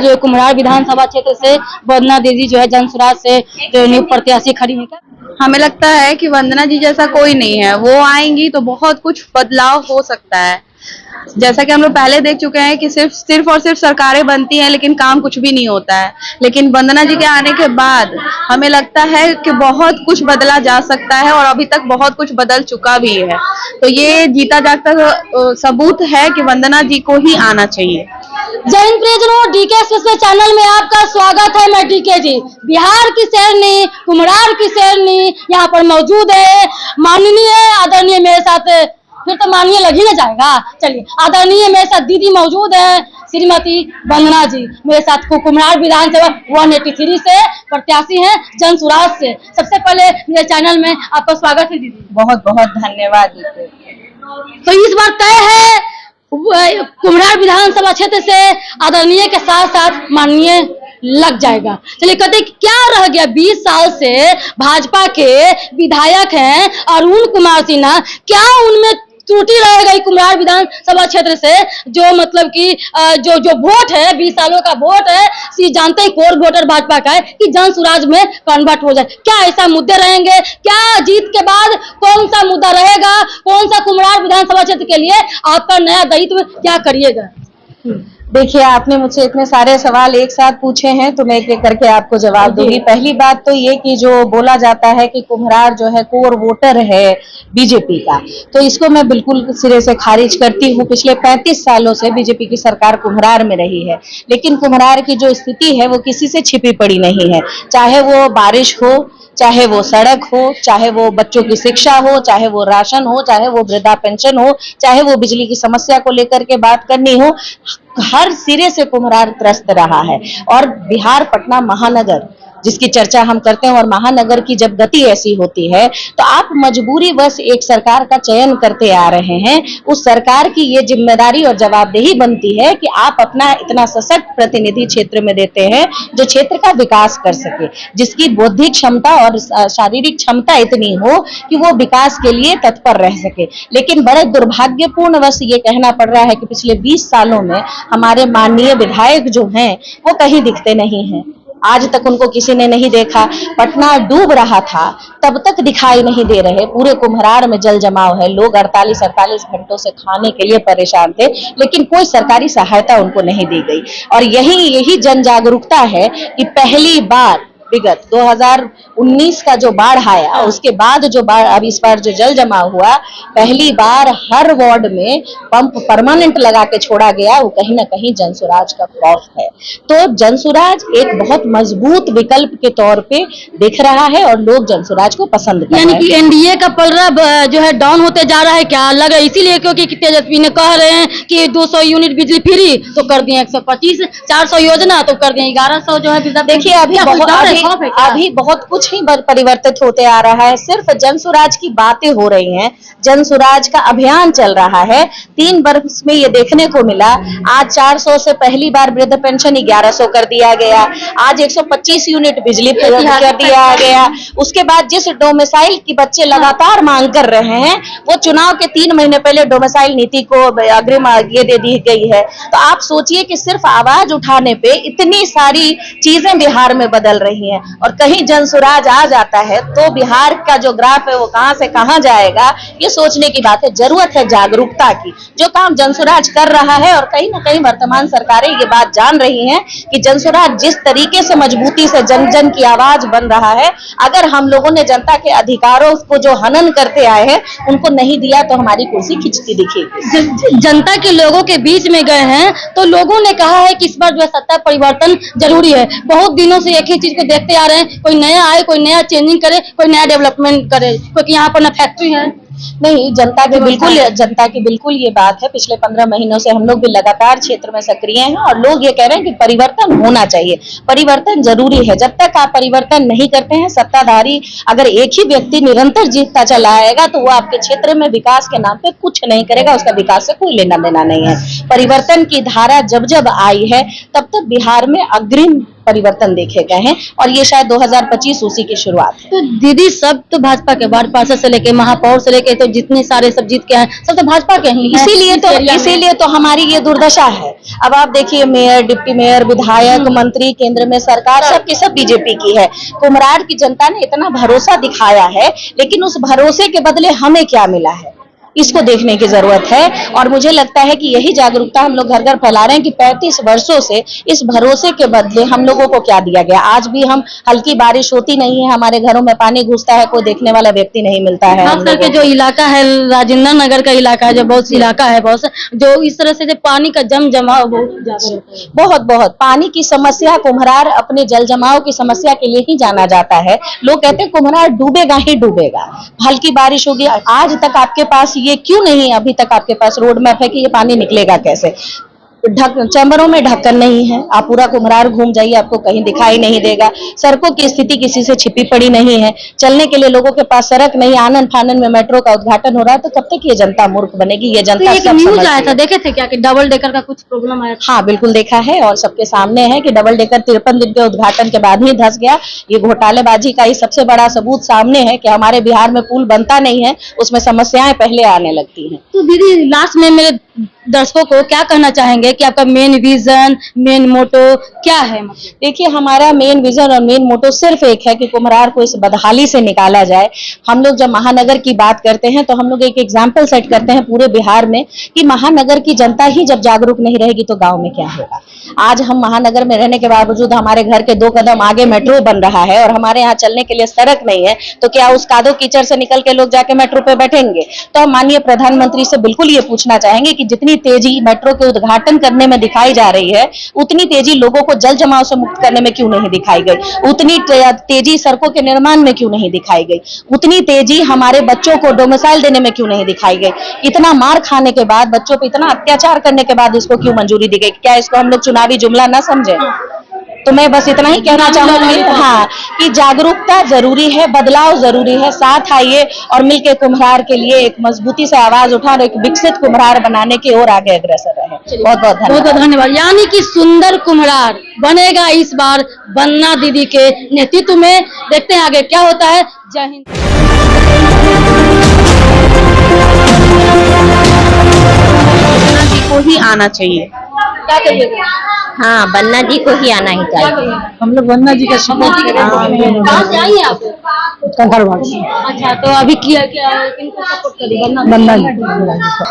फिलहाल जो कुम्हरार विधानसभा क्षेत्र से वंदना दीदी जो है जन स्वराज से जो नियुक्त प्रत्याशी खड़ी है, क्या हमें लगता है कि वंदना जी जैसा कोई नहीं है, वो आएंगी तो बहुत कुछ बदलाव हो सकता है। जैसा कि हम लोग पहले देख चुके हैं कि सिर्फ और सिर्फ सरकारें बनती हैं लेकिन काम कुछ भी नहीं होता है। लेकिन वंदना जी के आने के बाद हमें लगता है कि बहुत कुछ बदला जा सकता है और अभी तक बहुत कुछ बदल चुका भी है। तो ये जीता जागता सबूत है कि वंदना जी को ही आना चाहिए। जय हिंद प्रियजनों, डीके एक्सप्रेस चैनल में आपका स्वागत है। मैं डीके जी, बिहार की शेरनी, कुम्हरार की शेरनी यहाँ पर मौजूद है। माननीय आदरणीय मेरे साथ, फिर तो माननीय लग ही ना जाएगा, चलिए आदरणीय मेरे साथ दीदी मौजूद है, श्रीमती वंदना जी मेरे साथ कुम्हरार विधानसभा 183 से प्रत्याशी हैं जन स्वराज से। सबसे पहले मेरे चैनल में आपका स्वागत है दीदी। बहुत बहुत धन्यवाद। तो इस बार तय है कुम्हरार विधानसभा क्षेत्र से आदरणीय के साथ साथ माननीय लग जाएगा। चलिए कहते क्या रह गया, 20 साल से भाजपा के विधायक हैं अरुण कुमार सिन्हा, क्या उनमें त्रुटि रह गई कुम्हरार विधानसभा क्षेत्र से? जो मतलब कि जो वोट है, 20 सालों का वोट है, जानते हैं कोर वोटर भाजपा का है कि जन स्वराज में कन्वर्ट हो जाए। क्या ऐसा मुद्दे रहेंगे? क्या जीत के बाद कौन सा मुद्दा रहेगा? कौन सा कुम्हरार विधानसभा क्षेत्र के लिए आपका नया दायित्व क्या करिएगा? देखिए, आपने मुझसे इतने सारे सवाल एक साथ पूछे हैं तो मैं एक एक करके आपको जवाब दूंगी। पहली बात तो ये कि जो बोला जाता है कि कुम्हरार जो है कोर वोटर है बीजेपी का, तो इसको मैं बिल्कुल सिरे से खारिज करती हूँ। पिछले 35 सालों से बीजेपी की सरकार कुम्हरार में रही है, लेकिन कुम्हरार की जो स्थिति है वो किसी से छिपी पड़ी नहीं है। चाहे वो बारिश हो, चाहे वो सड़क हो, चाहे वो बच्चों की शिक्षा हो, चाहे वो राशन हो, चाहे वो वृद्धा पेंशन हो, चाहे वो बिजली की समस्या को लेकर के बात करनी हो, हर सिरे से कुम्हरार त्रस्त रहा है। और बिहार पटना महानगर जिसकी चर्चा हम करते हैं, और महानगर की जब गति ऐसी होती है तो आप मजबूरी बस एक सरकार का चयन करते आ रहे हैं। उस सरकार की ये जिम्मेदारी और जवाबदेही बनती है कि आप अपना इतना सशक्त प्रतिनिधि क्षेत्र में देते हैं जो क्षेत्र का विकास कर सके, जिसकी बौद्धिक क्षमता और शारीरिक क्षमता इतनी हो कि वो विकास के लिए तत्पर रह सके। लेकिन बड़े दुर्भाग्यपूर्ण वश ये कहना पड़ रहा है कि पिछले 20 सालों में हमारे माननीय विधायक जो हैं वो कहीं दिखते नहीं हैं। आज तक उनको किसी ने नहीं देखा। पटना डूब रहा था तब तक दिखाई नहीं दे रहे। पूरे कुम्हरार में जल जमाव है, लोग 48 घंटों से खाने के लिए परेशान थे, लेकिन कोई सरकारी सहायता उनको नहीं दी गई। और यही जन जागरूकता है कि पहली बार विगत 2019 का जो बाढ़ आया, उसके बाद जो बाढ़, अब इस बार जो जल जमाव हुआ, पहली बार हर वार्ड में पंप परमानेंट लगा के छोड़ा गया। वो कहीं ना कहीं जनसुराज का खौफ है। तो जनसुराज एक बहुत मजबूत विकल्प के तौर पे दिख रहा है और लोग जनसुराज को पसंद कर रहे हैं। यानी कि एनडीए का पलड़ा जो है डाउन होते जा रहा है, क्या लग रहा है? इसीलिए क्योंकि तेजस्वी ने कह रहे हैं कि 200 यूनिट बिजली फ्री तो कर दिए 125, 400 योजना तो कर दिए 1100 जो है। देखिए, अभी बहुत कुछ ही परिवर्तित होते आ रहा है। सिर्फ जनसुराज की बातें हो रही हैं, जनसुराज का अभियान चल रहा है। 3 वर्ष में ये देखने को मिला। आज 400 से पहली बार वृद्ध पेंशन 1100 कर दिया गया। आज 125 यूनिट बिजली कर दिया गया। उसके बाद जिस डोमिसाइल की बच्चे लगातार मांग कर रहे हैं, वो चुनाव के 3 महीने पहले डोमिसाइल नीति को अग्रिम ये दे दी गई है। तो आप सोचिए कि सिर्फ आवाज उठाने पे इतनी सारी चीजें बिहार में बदल रही हैं। और कहीं जनसुराज आ जाता है तो बिहार का जो ग्राफ है वो कहां से कहां जाएगा, ये सोचने की बात है। जरूरत है जागरूकता की, जो काम जनसुराज कर रहा है। और कहीं ना कहीं वर्तमान सरकारें ये बात जान रही हैं कि जनसुराज जिस तरीके से मजबूती से जन जन की आवाज बन रहा है, अगर हम लोगों ने जनता के अधिकारों को जो हनन करते आए हैं उनको नहीं दिया तो हमारी कुर्सी खिंचती दिखेगी। जनता के लोगों के बीच में गए हैं तो लोगों ने कहा है कि इस बार जो है सत्ता परिवर्तन जरूरी है। बहुत दिनों से एक ही चीज को देखते आ रहे हैं, कोई नया आए, कोई नया चेंजिंग करे, कोई नया डेवलपमेंट करे, क्योंकि यहाँ पर ना फैक्ट्री है। नहीं, जनता की बिल्कुल ये बात है। पिछले 15 महीनों से हम लोग भी लगातार क्षेत्र में सक्रिय हैं और लोग ये कह रहे हैं कि परिवर्तन होना चाहिए, परिवर्तन जरूरी है। जब तक आप परिवर्तन नहीं करते हैं, सत्ताधारी अगर एक ही व्यक्ति निरंतर जीतता चला आएगा तो वो आपके क्षेत्र में विकास के नाम पे कुछ नहीं करेगा, उसका विकास से कोई लेना देना नहीं है। परिवर्तन की धारा जब जब आई है तब तक बिहार में अग्रिम परिवर्तन देखे गए हैं और ये शायद 2025 उसी की शुरुआत है। तो दीदी सब तो भाजपा के, वार्ड पार्षद से लेके महापौर से लेके तो जितने सारे सब जीत के आए सब तो भाजपा के ही हैं। इसीलिए तो हमारी ये दुर्दशा है। अब आप देखिए, मेयर, डिप्टी मेयर, विधायक, मंत्री, केंद्र में सरकार सबकी सब बीजेपी की है। कुम्हरार की जनता ने इतना भरोसा दिखाया है, लेकिन उस भरोसे के बदले हमें क्या मिला है, इसको देखने की जरूरत है। और मुझे लगता है कि यही जागरूकता हम लोग घर घर फैला रहे हैं कि 35 वर्षों से इस भरोसे के बदले हम लोगों को क्या दिया गया। आज भी हम, हल्की बारिश होती नहीं है, हमारे घरों में पानी घुसता है, कोई देखने वाला व्यक्ति नहीं मिलता है। खास करके जो इलाका है राजेंद्र नगर का इलाका है, जो बहुत इलाका है बहुत जो इस तरह से जो पानी का जमाव बहुत ज्यादा रहता है। बहुत पानी की समस्या, कुम्हरार अपने जल जमाव की समस्या के लिए ही जाना जाता है। लोग कहते हैं कुम्हरार डूबेगा ही डूबेगा, हल्की बारिश होगी। आज तक आपके पास ये क्यों नहीं, अभी तक आपके पास रोड मैप है कि ये पानी निकलेगा कैसे? चैम्बरों में ढक्कन नहीं है। आप पूरा कुम्हरार घूम जाइए, आपको कहीं दिखाई नहीं देगा। सड़कों की स्थिति किसी से छिपी पड़ी नहीं है। चलने के लिए लोगों के पास सड़क नहीं। आनन फानन में मेट्रो का उद्घाटन हो रहा है, तो कब तक ये जनता मूर्ख बनेगी? ये जनता एक न्यूज आया था, देखे थे क्या कि डबल डेकर का कुछ प्रॉब्लम आया था? हाँ, बिल्कुल देखा है और सबके सामने है कि डबल डेकर 53 दिन के उद्घाटन के बाद ही धंस गया। ये घोटालेबाजी का ही सबसे बड़ा सबूत सामने है कि हमारे बिहार में पुल बनता नहीं है, उसमें समस्याएं पहले आने लगती हैं। तो दीदी लास्ट में मेरे दर्शकों को क्या कहना चाहेंगे कि आपका मेन विजन, मेन मोटो क्या है? देखिए, हमारा मेन विजन और मेन मोटो सिर्फ एक है कि कुम्हरार को इस बदहाली से निकाला जाए। हम लोग जब महानगर की बात करते हैं तो हम लोग एक एग्जाम्पल सेट करते हैं पूरे बिहार में कि महानगर की जनता ही जब जागरूक नहीं रहेगी तो गांव में क्या होगा। आज हम महानगर में रहने के बावजूद हमारे घर के 2 कदम आगे मेट्रो बन रहा है और हमारे यहाँ चलने के लिए सड़क नहीं है, तो क्या उस कादो कीचड़ से निकल के लोग जाके मेट्रो पे बैठेंगे? तो हम माननीय प्रधानमंत्री से बिल्कुल ये पूछना चाहेंगे कि जितनी तेजी मेट्रो के उद्घाटन करने में दिखाई जा रही है, उतनी तेजी लोगों को जल जमाव से मुक्त करने में क्यों नहीं दिखाई गई? उतनी तेजी सड़कों के निर्माण में क्यों नहीं दिखाई गई? उतनी तेजी हमारे बच्चों को डोमिसाइल देने में क्यों नहीं दिखाई गई? इतना मार खाने के बाद, बच्चों पे इतना अत्याचार करने के बाद इसको क्यों मंजूरी दी गई? क्या इसको हम लोग चुनावी जुमला ना समझे? तो मैं बस इतना ही कहना चाहूंगी, हाँ, कि जागरूकता जरूरी है, बदलाव जरूरी है। साथ आइए और मिलकर कुम्हरार के लिए एक मजबूती से आवाज उठा और एक विकसित कुम्हरार बनाने की ओर आगे अग्रसर रहे। बहुत बहुत धन्यवाद। यानी कि सुंदर कुम्हरार बनेगा इस बार वंदना दीदी के नेतृत्व में। देखते हैं आगे क्या होता है। जय हिंद। को ही आना चाहिए। क्या कहिएगा? हाँ, वंदना जी को ही आना ही चाहिए। हम लोग वंदना जी का कहाँ से आई हैं आप? कंकड़बाग से। अच्छा, तो अभी किया क्या, किनको सपोर्ट करी? वंदना जी।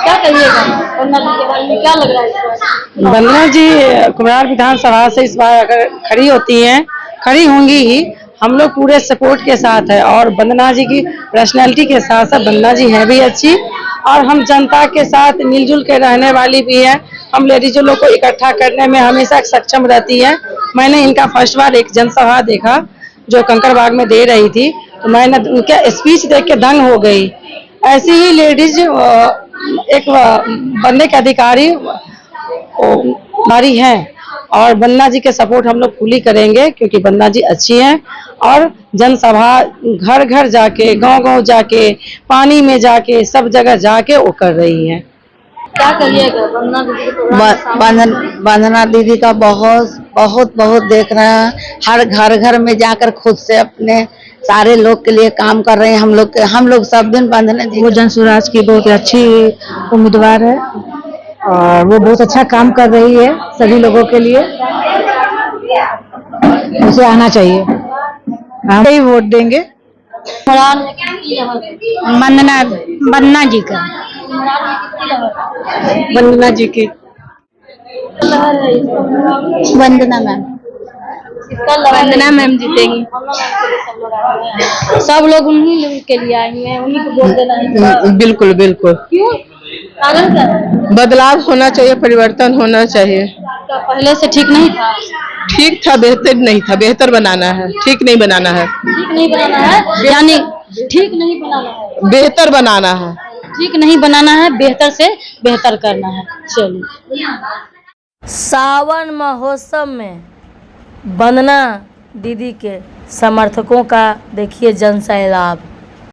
क्या कहिएगा वंदना जी के बारे में, क्या लग रहा है इस बार? वंदना जी कुम्हरार विधानसभा से इस बार अगर खड़ी होती हैं, खड़ी होंगी ही, हम लोग पूरे सपोर्ट के साथ है। और वंदना जी की पर्सनैलिटी के साथ साथ वंदना जी हैं भी अच्छी और हम जनता के साथ मिलजुल के रहने वाली भी है। हम लेडीजों लोग को इकट्ठा करने में हमेशा सक्षम रहती है। मैंने इनका फर्स्ट बार एक जनसभा देखा जो कंकड़बाग में दे रही थी, तो मैंने उनका स्पीच देख के दंग हो गई। ऐसी ही लेडीज एक बनने के अधिकारी हमारी हैं और वंदना जी के सपोर्ट हम लोग फुली करेंगे क्योंकि वंदना जी अच्छी हैं और जनसभा घर घर जाके, गांव गांव जाके, पानी में जाके, सब जगह जाके वो कर रही हैं। क्या कहिएगा वंदना दीदी को? वंदना दीदी का बहुत बहुत बहुत देख रहे हैं। हर घर घर में जाकर खुद से अपने सारे लोग के लिए काम कर रहे हैं। हम लोग सब दिन वंदना जी, वो जन स्वराज की बहुत अच्छी उम्मीदवार है और वो बहुत अच्छा काम कर रही है सभी लोगों के लिए। उसे आना चाहिए, हम ही वोट देंगे। वंदना जी का, वंदना जी की, वंदना मैम, वंदना मैम जीतेंगी। सब लोग उन्हीं लोग के लिए आएंगे, उन्हीं को वोट देना है। बिल्कुल बिल्कुल। क्यों? कारण क्या है? बदलाव होना चाहिए, परिवर्तन होना चाहिए। क्या पहले से ठीक नहीं था? ठीक था, बेहतर नहीं था, बेहतर बनाना है, ठीक नहीं बनाना है। ठीक नहीं बनाना है, यानी ठीक नहीं बनाना है, बेहतर बनाना है। ठीक नहीं बनाना है, बेहतर से बेहतर करना है। चलिए, सावन महोत्सव में वंदना दीदी के समर्थकों का देखिए जन सैलाब।